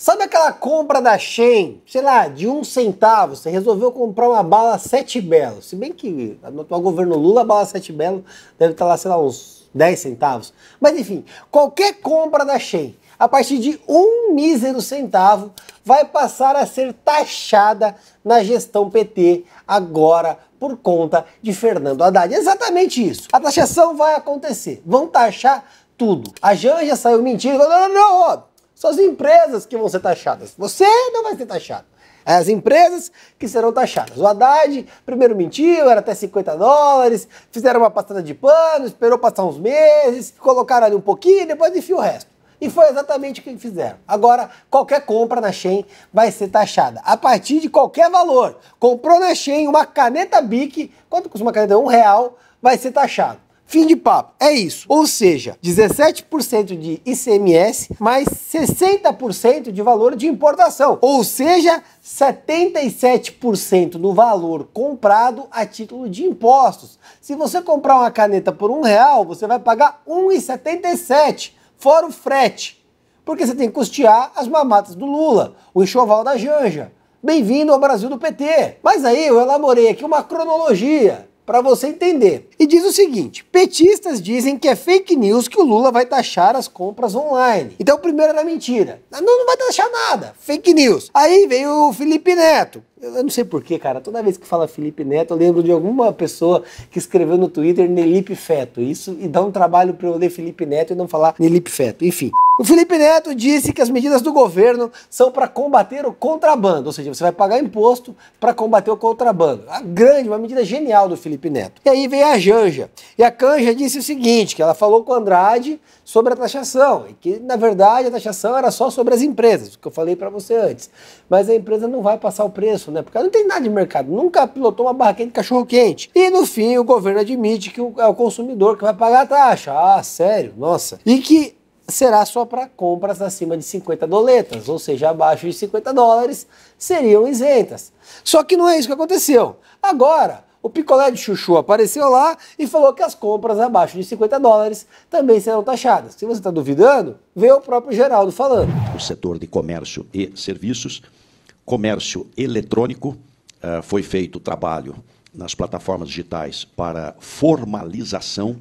Sabe aquela compra da Shein, sei lá, de 1 centavo, você resolveu comprar uma bala 7 Belo, se bem que no atual governo Lula a bala 7 Belo deve estar lá, sei lá, uns 10 centavos. Mas enfim, qualquer compra da Shein, a partir de 1 mísero centavo, vai passar a ser taxada na gestão PT agora por conta de Fernando Haddad. Exatamente isso. A taxação vai acontecer. Vão taxar tudo. A Janja saiu mentindo. Não. São as empresas que vão ser taxadas. Você não vai ser taxado. É as empresas que serão taxadas. O Haddad primeiro mentiu, era até 50 dólares, fizeram uma passada de pano, esperou passar uns meses, colocaram ali um pouquinho e depois enfiou o resto. E foi exatamente o que fizeram. Agora, qualquer compra na Shein vai ser taxada. A partir de qualquer valor. Comprou na Shein uma caneta Bic, quanto custa uma caneta? R$1, vai ser taxado. Fim de papo. É isso. Ou seja, 17% de ICMS mais 60% de valor de importação. Ou seja, 77% do valor comprado a título de impostos. Se você comprar uma caneta por R$1, você vai pagar R$1,77. Fora o frete, porque você tem que custear as mamatas do Lula, o enxoval da Janja. Bem-vindo ao Brasil do PT. Mas aí eu elaborei aqui uma cronologia para você entender. E diz o seguinte, petistas dizem que é fake news que o Lula vai taxar as compras online. Então o primeiro era mentira. Não vai taxar nada, fake news. Aí veio o Felipe Neto. Eu não sei porquê, cara, toda vez que fala Felipe Neto, eu lembro de alguma pessoa que escreveu no Twitter Nelipe Feto. Isso e dá um trabalho para eu ler Felipe Neto e não falar Nelipe Feto. Enfim, o Felipe Neto disse que as medidas do governo são para combater o contrabando, ou seja, você vai pagar imposto para combater o contrabando. Uma medida genial do Felipe Neto. E aí veio a Janja. E a Canja disse o seguinte, que ela falou com o Andrade sobre a taxação, e que na verdade a taxação era só sobre as empresas, o que eu falei para você antes. Mas a empresa não vai passar o preço, né? Porque ela não tem nada de mercado, nunca pilotou uma barraquinha de cachorro-quente. E no fim o governo admite que é o consumidor que vai pagar a taxa. Ah, sério? Nossa. E que será só para compras acima de 50 doletas, ou seja, abaixo de 50 dólares seriam isentas. Só que não é isso que aconteceu. Agora, o picolé de chuchu apareceu lá e falou que as compras abaixo de 50 dólares também serão taxadas. Se você está duvidando, vê o próprio Geraldo falando. O setor de comércio e serviços, comércio eletrônico, foi feito trabalho nas plataformas digitais para formalização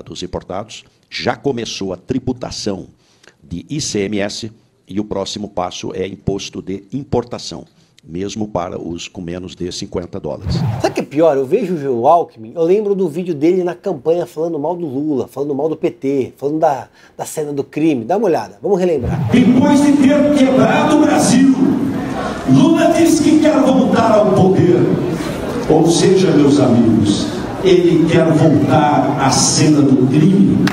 dos importados, já começou a tributação de ICMS e o próximo passo é imposto de importação, mesmo para os com menos de 50 dólares. Sabe o que é pior? Eu vejo o Alckmin, eu lembro do vídeo dele na campanha falando mal do Lula, falando mal do PT, falando da cena do crime. Dá uma olhada, vamos relembrar. Depois de ter quebrado o Brasil, Lula disse que quer voltar ao poder. Ou seja, meus amigos, ele quer voltar à cena do crime.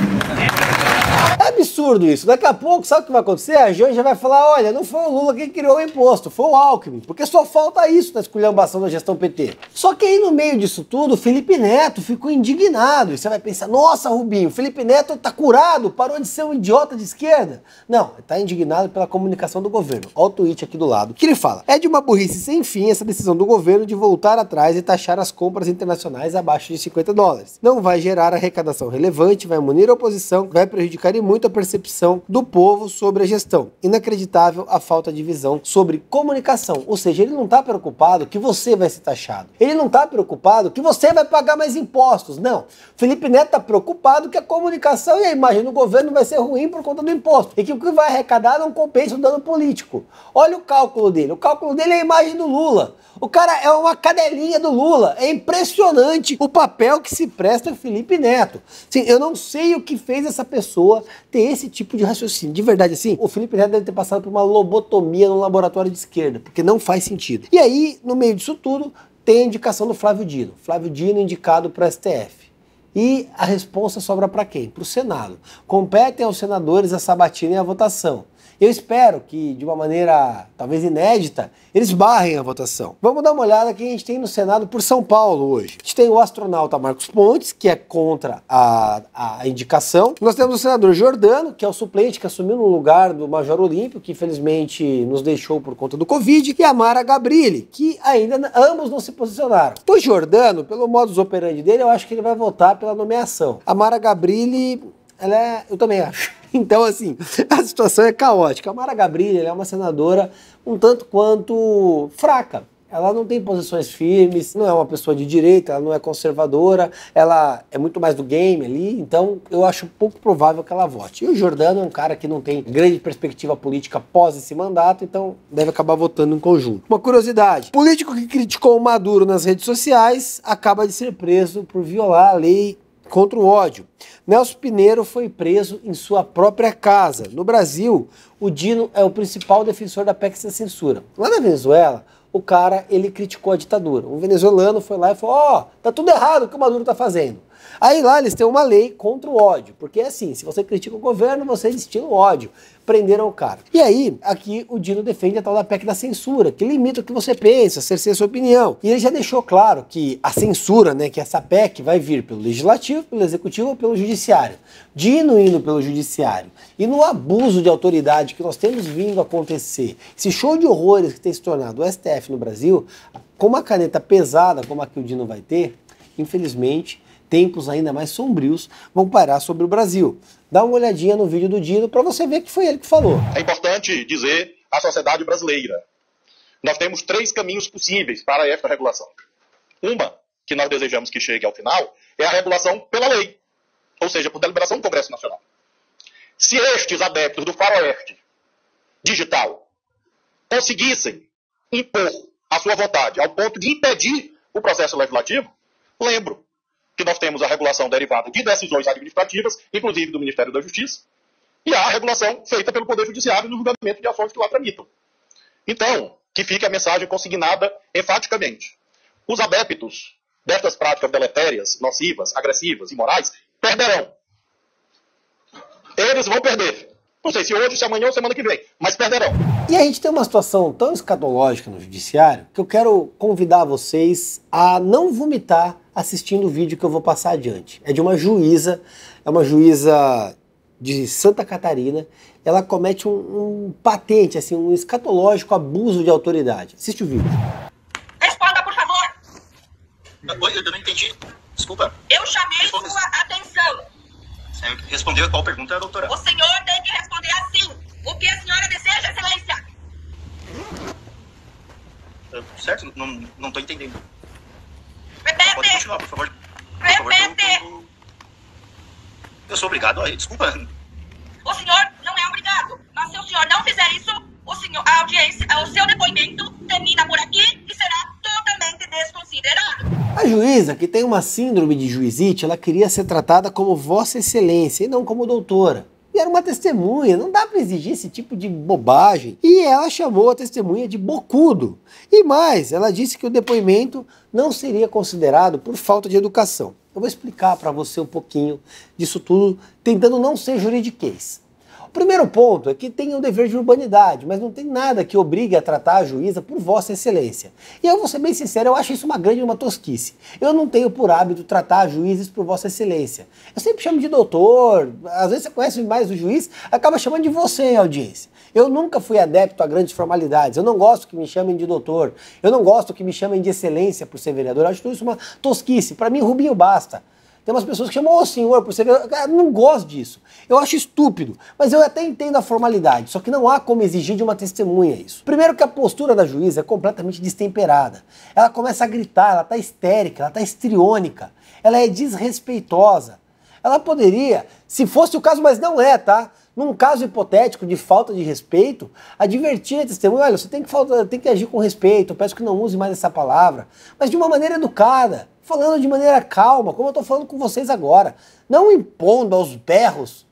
É absurdo isso. Daqui a pouco, sabe o que vai acontecer? A Janja vai falar, olha, não foi o Lula quem criou o imposto, foi o Alckmin, porque só falta isso na esculhambação da gestão PT. Só que aí no meio disso tudo, o Felipe Neto ficou indignado. E você vai pensar, nossa, Rubinho, o Felipe Neto tá curado, parou de ser um idiota de esquerda. Não, ele tá indignado pela comunicação do governo. Olha o tweet aqui do lado. Que ele fala, é de uma burrice sem fim essa decisão do governo de voltar atrás e taxar as compras internacionais abaixo de 50 dólares. Não vai gerar arrecadação relevante, vai munir a oposição, vai prejudicar e muito a percepção do povo sobre a gestão. Inacreditável a falta de visão sobre comunicação. Ou seja, ele não está preocupado que você vai ser taxado. Ele não está preocupado que você vai pagar mais impostos. Não. Felipe Neto está preocupado que a comunicação e a imagem do governo vai ser ruim por conta do imposto. E que o que vai arrecadar não compensa o dano político. Olha o cálculo dele. O cálculo dele é a imagem do Lula. O cara é uma cadelinha do Lula. É impressionante o papel que se presta ao Felipe Neto. Sim, eu não sei o que fez essa pessoa ter esse tipo de raciocínio. De verdade, assim, o Felipe Neto deve ter passado por uma lobotomia no laboratório de esquerda, porque não faz sentido. E aí, no meio disso tudo, tem a indicação do Flávio Dino. Flávio Dino indicado para o STF. E a responsa sobra para quem? Para o Senado. Competem aos senadores a sabatina e a votação. Eu espero que, de uma maneira talvez inédita, eles barrem a votação. Vamos dar uma olhada que a gente tem no Senado por São Paulo hoje. A gente tem o astronauta Marcos Pontes, que é contra a indicação. Nós temos o senador Giordano, que é o suplente, que assumiu no lugar do Major Olímpio, que infelizmente nos deixou por conta do Covid, e a Mara Gabrilli, que ainda ambos não se posicionaram. O Giordano, pelo modus operandi dele, eu acho que ele vai votar pela nomeação. A Mara Gabrilli, eu também acho. Então, assim, a situação é caótica. A Mara Gabrilli é uma senadora um tanto quanto fraca. Ela não tem posições firmes, não é uma pessoa de direita, ela não é conservadora, ela é muito mais do game ali, então eu acho pouco provável que ela vote. E o Giordano é um cara que não tem grande perspectiva política após esse mandato, então deve acabar votando em conjunto. Uma curiosidade, político que criticou o Maduro nas redes sociais acaba de ser preso por violar a lei contra o ódio. Nelson Pinheiro foi preso em sua própria casa. No Brasil, o Dino é o principal defensor da PEC da censura. Lá na Venezuela, o cara, ele criticou a ditadura. Um venezuelano foi lá e falou, ó, tá tudo errado o que o Maduro tá fazendo. Aí lá eles têm uma lei contra o ódio, porque é assim, se você critica o governo, você destila o ódio. Prenderam o cara. E aí, aqui o Dino defende a tal da PEC da censura, que limita o que você pensa, cerceia a sua opinião. E ele já deixou claro que a censura, né, que essa PEC vai vir pelo Legislativo, pelo Executivo ou pelo Judiciário. Dino indo pelo Judiciário. E no abuso de autoridade que nós temos vindo a acontecer, esse show de horrores que tem se tornado o STF no Brasil, com uma caneta pesada como a que o Dino vai ter, infelizmente, tempos ainda mais sombrios vão parar sobre o Brasil. Dá uma olhadinha no vídeo do Dino para você ver que foi ele que falou. É importante dizer à sociedade brasileira, nós temos 3 caminhos possíveis para esta regulação. Uma, que nós desejamos que chegue ao final, é a regulação pela lei, ou seja, por deliberação do Congresso Nacional. Se estes adeptos do faroeste digital conseguissem impor a sua vontade ao ponto de impedir o processo legislativo, lembro que nós temos a regulação derivada de decisões administrativas, inclusive do Ministério da Justiça, e a regulação feita pelo Poder Judiciário no julgamento de ações que lá tramitam. Então, que fique a mensagem consignada enfaticamente. Os adeptos destas práticas deletérias, nocivas, agressivas e morais, perderão. Eles vão perder. Não sei se hoje, se amanhã ou semana que vem, mas perderão. E a gente tem uma situação tão escatológica no judiciário que eu quero convidar vocês a não vomitar assistindo o vídeo que eu vou passar adiante. É de uma juíza, é uma juíza de Santa Catarina. Ela comete um patente, assim, um escatológico abuso de autoridade. Assiste o vídeo. Responda, por favor. Oi, eu não entendi. Desculpa. Eu chamei sua atenção. Respondeu qual pergunta, doutora? O senhor tem que responder assim. O que a senhora deseja, excelência? Certo? Não estou entendendo. Repete. Pode continuar, por favor. Repete. Eu sou obrigado. Desculpa. O senhor não é obrigado. Mas se o senhor não fizer isso, a audiência, o seu depoimento termina por aqui e será totalmente desconsiderado. A juíza, que tem uma síndrome de juizite, ela queria ser tratada como Vossa Excelência e não como doutora. E era uma testemunha, não dá para exigir esse tipo de bobagem. E ela chamou a testemunha de bocudo. E mais, ela disse que o depoimento não seria considerado por falta de educação. Eu vou explicar para você um pouquinho disso tudo, tentando não ser juridiquês. O primeiro ponto é que tem o dever de urbanidade, mas não tem nada que obrigue a tratar a juíza por Vossa Excelência. E eu vou ser bem sincero, eu acho isso uma tosquice. Eu não tenho por hábito tratar juízes por Vossa Excelência. Eu sempre chamo de doutor, às vezes você conhece mais o juiz, acaba chamando de você em audiência. Eu nunca fui adepto a grandes formalidades, eu não gosto que me chamem de doutor, eu não gosto que me chamem de excelência por ser vereador, eu acho isso uma tosquice. Para mim, Rubinho basta. Tem umas pessoas que chamam o senhor por ser vereador. Eu não gosto disso. Eu acho estúpido. Mas eu até entendo a formalidade. Só que não há como exigir de uma testemunha isso. Primeiro que a postura da juíza é completamente destemperada. Ela começa a gritar, ela está histérica, ela está histriônica. Ela é desrespeitosa. Ela poderia, se fosse o caso, mas não é, tá? Num caso hipotético de falta de respeito, advertir a testemunha, olha, você tem que agir com respeito, eu peço que não use mais essa palavra, mas de uma maneira educada, falando de maneira calma, como eu estou falando com vocês agora, não impondo aos berros,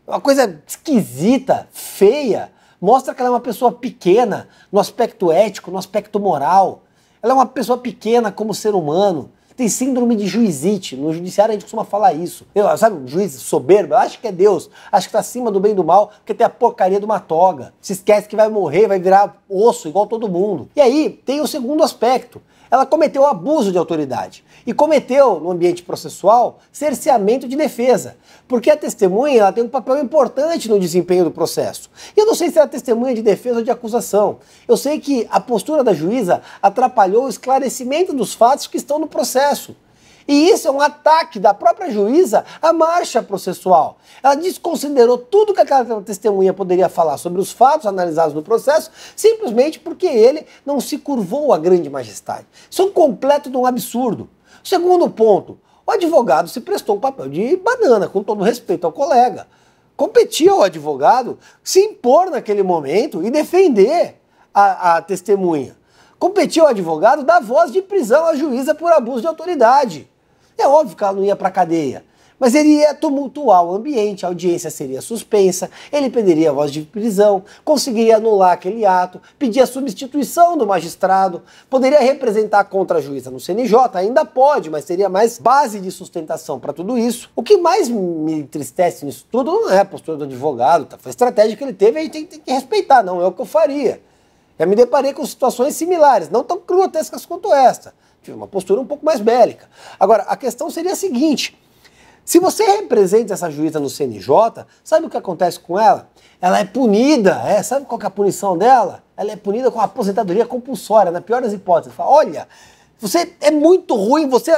uma coisa esquisita, feia, mostra que ela é uma pessoa pequena no aspecto ético, no aspecto moral, ela é uma pessoa pequena como ser humano, tem síndrome de juizite. No judiciário a gente costuma falar isso. Sabe, um juiz soberbo, acha que é Deus, acha que está acima do bem e do mal, porque tem a porcaria de uma toga. Se esquece que vai morrer, vai virar osso, igual todo mundo. E aí tem o segundo aspecto. Ela cometeu abuso de autoridade e cometeu, no ambiente processual, cerceamento de defesa, porque a testemunha ela tem um papel importante no desempenho do processo. E eu não sei se era testemunha de defesa ou de acusação. Eu sei que a postura da juíza atrapalhou o esclarecimento dos fatos que estão no processo. E isso é um ataque da própria juíza à marcha processual. Ela desconsiderou tudo que aquela testemunha poderia falar sobre os fatos analisados no processo, simplesmente porque ele não se curvou à grande majestade. Isso é um completo de um absurdo. Segundo ponto, o advogado se prestou um papel de banana, com todo respeito ao colega. Competia ao advogado se impor naquele momento e defender a testemunha. Competia ao advogado dar voz de prisão à juíza por abuso de autoridade. É óbvio que ela não ia para a cadeia, mas ele ia tumultuar o ambiente, a audiência seria suspensa, ele pediria a voz de prisão, conseguiria anular aquele ato, pedir a substituição do magistrado, poderia representar contra a juíza no CNJ, ainda pode, mas seria mais base de sustentação para tudo isso. O que mais me entristece nisso tudo não é a postura do advogado, foi a estratégia que ele teve, a gente tem que respeitar, não é o que eu faria. Já me deparei com situações similares, não tão grotescas quanto esta. Tive uma postura um pouco mais bélica. Agora, a questão seria a seguinte: se você representa essa juíza no CNJ, sabe o que acontece com ela? Ela é punida, sabe qual que é a punição dela? Ela é punida com a aposentadoria compulsória, na pior das hipóteses. Fala, olha, você é muito ruim, você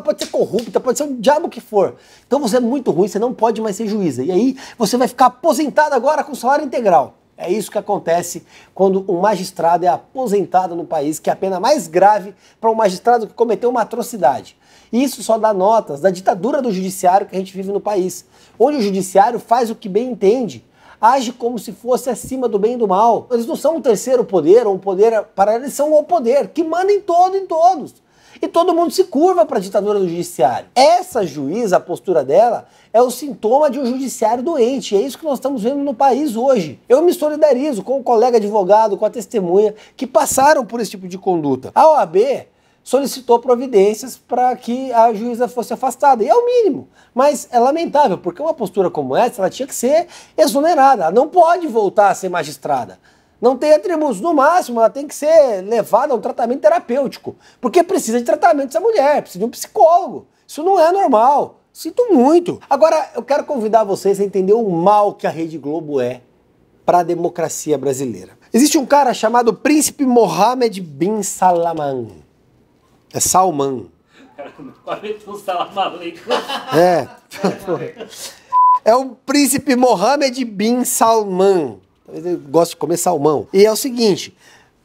pode ser corrupta, pode ser um diabo que for. Então você é muito ruim, você não pode mais ser juíza. E aí você vai ficar aposentado agora com salário integral. É isso que acontece quando um magistrado é aposentado no país, que é a pena mais grave para um magistrado que cometeu uma atrocidade. E isso só dá notas da ditadura do judiciário que a gente vive no país, onde o judiciário faz o que bem entende, age como se fosse acima do bem e do mal. Eles não são um terceiro poder ou um poder paralelo, eles são o poder que manda em todos. E todo mundo se curva para a ditadura do judiciário. Essa juíza, a postura dela, é o sintoma de um judiciário doente. É isso que nós estamos vendo no país hoje. Eu me solidarizo com o colega advogado, com a testemunha, que passaram por esse tipo de conduta. A OAB solicitou providências para que a juíza fosse afastada. E é o mínimo. Mas é lamentável, porque uma postura como essa, ela tinha que ser exonerada. Ela não pode voltar a ser magistrada. Não tem atributos. No máximo, ela tem que ser levada a um tratamento terapêutico. Porque precisa de tratamento essa mulher, precisa de um psicólogo. Isso não é normal. Sinto muito. Agora, eu quero convidar vocês a entender o mal que a Rede Globo é para a democracia brasileira. Existe um cara chamado Príncipe Mohammed bin Salman. É Salman. É o Príncipe Mohammed bin Salman. Ele gosta de comer salmão. E é o seguinte,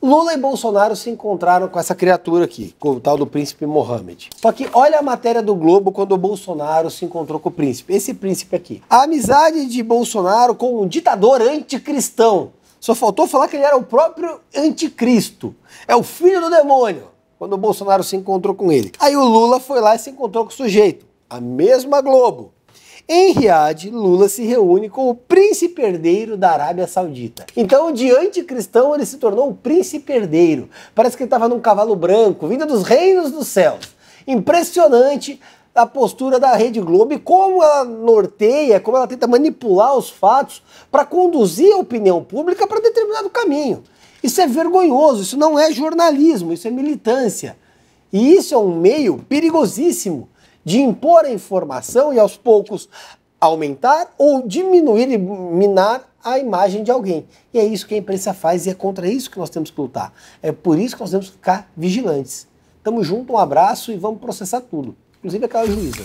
Lula e Bolsonaro se encontraram com essa criatura aqui, com o tal do Príncipe Mohammed. Só que olha a matéria do Globo quando o Bolsonaro se encontrou com o príncipe. Esse príncipe aqui. A amizade de Bolsonaro com um ditador anticristão. Só faltou falar que ele era o próprio anticristo. É o filho do demônio. Quando o Bolsonaro se encontrou com ele. Aí o Lula foi lá e se encontrou com o sujeito. A mesma Globo. Em Riad, Lula se reúne com o príncipe herdeiro da Arábia Saudita. Então, de anticristão, ele se tornou um príncipe herdeiro. Parece que ele estava num cavalo branco, vindo dos reinos dos céus. Impressionante a postura da Rede Globo e como ela norteia, como ela tenta manipular os fatos para conduzir a opinião pública para determinado caminho. Isso é vergonhoso, isso não é jornalismo, isso é militância. E isso é um meio perigosíssimo de impor a informação e aos poucos aumentar ou diminuir e minar a imagem de alguém. E é isso que a imprensa faz e é contra isso que nós temos que lutar. É por isso que nós temos que ficar vigilantes. Tamo junto, um abraço e vamos processar tudo, inclusive aquela juíza.